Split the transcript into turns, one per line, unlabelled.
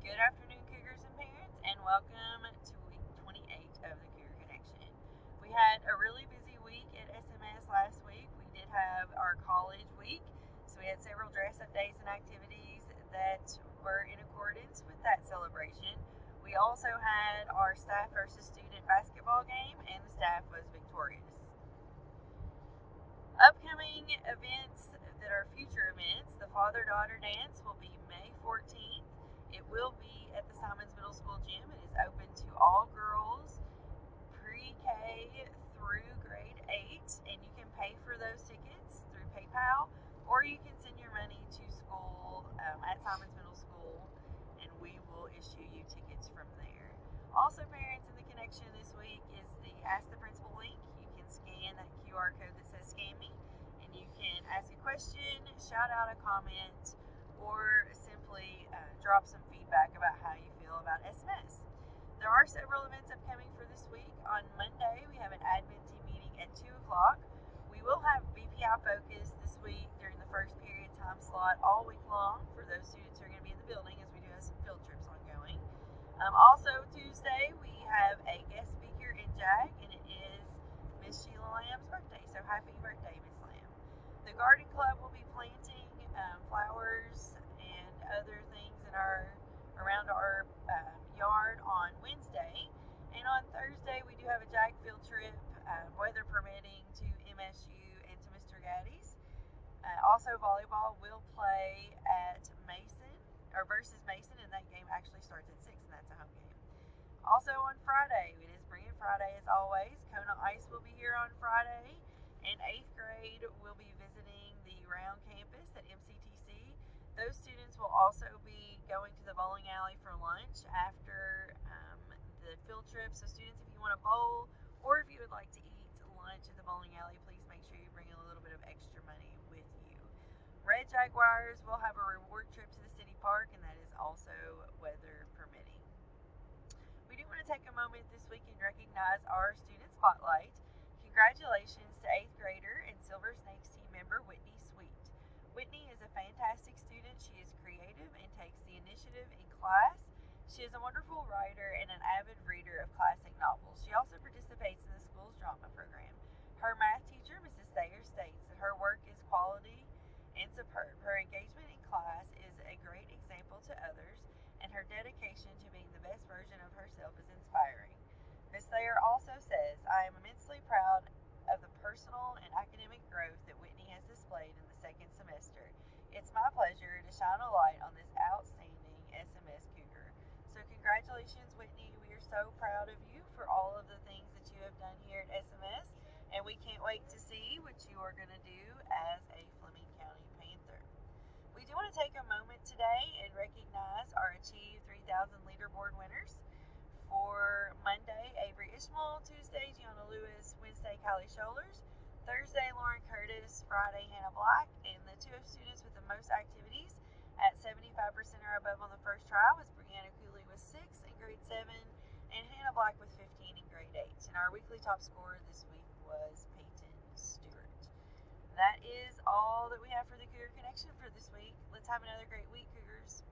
Good afternoon, Cougars and parents, and welcome to week 28 of the Cougar Connection. We had a really busy week at SMS last week. We did have our college week, so we had several dress-up days and activities that were in accordance with that celebration. We also had our staff versus student basketball game, and the staff was victorious. Upcoming events that are future events, the father-daughter dance will be May 14th. It will be at the Simons Middle School gym. It is open to all girls pre-K through grade 8, and you can pay for those tickets through PayPal, or you can send your money to school at Simons Middle School, and we will issue you tickets from there. Also, parents, in the connection this week is the Ask the Principal link. You can scan that QR code that says Scan Me, and you can ask a question, shout out a comment, or simply drop some feedback about how you feel about SMS. There are several events upcoming for this week. On Monday, we have an admin team meeting at 2 o'clock. We will have BPI focus this week during the first period time slot all week long for those students who are going to be in the building, as we do have some field trips ongoing. Also, Tuesday, we have a guest speaker in JAG, and it is Miss Sheila Lamb's birthday, so happy birthday, Miss Lamb. The garden club will be planting flowers and other things around our yard on Wednesday, and on Thursday we do have a JAG field trip, weather permitting, to MSU and to Mr. Gaddy's. Also, volleyball will play at Mason, or versus Mason, and that game actually starts at 6, and that's a home game. Also on Friday, it is Bring It Friday as always. Kona Ice will be here on Friday, and 8th grade will be visiting the Round campus at MCTC. Those students will also be going to the bowling alley for lunch after the field trip. So students, if you want to bowl, or if you would like to eat lunch at the bowling alley, please make sure you bring a little bit of extra money with you. Red Jaguars will have a reward trip to the city park, and that is also weather permitting. We do want to take a moment this week and recognize our student spotlight. Congratulations to 8th grader and Silver Snakes team member Whitney Sweet. Whitney is a fantastic student. She is creative and takes the initiative in class. She is a wonderful writer and an avid reader of classic novels. She also participates in the school's drama program. Her math teacher, Mrs. Thayer, states that her work is quality and superb. Her engagement in class is a great example to others, and her dedication to being the best version of herself is inspiring. Ms. Thayer also says, I am immensely proud of the personal and academic growth that Whitney has displayed in the second semester. It's my pleasure to shine a light on this outstanding SMS Cougar. So congratulations, Whitney. We are so proud of you for all of the things that you have done here at SMS, and we can't wait to see what you are going to do as a Fleming County Panther. We do want to take a moment today and recognize our Achieve 3000 Leaderboard winners. For Monday, Avery Ishmael; Tuesday, Gianna Lewis; Wednesday, Kylie Scholars; Thursday, Lauren Curtis; Friday, Hannah Black. And the two of students with the most activities at 75% or above on the first try was Brianna Cooley with 6 in grade 7, and Hannah Black with 15 in grade 8. And our weekly top scorer this week was Peyton Stewart. That is all that we have for the Cougar Connection for this week. Let's have another great week, Cougars.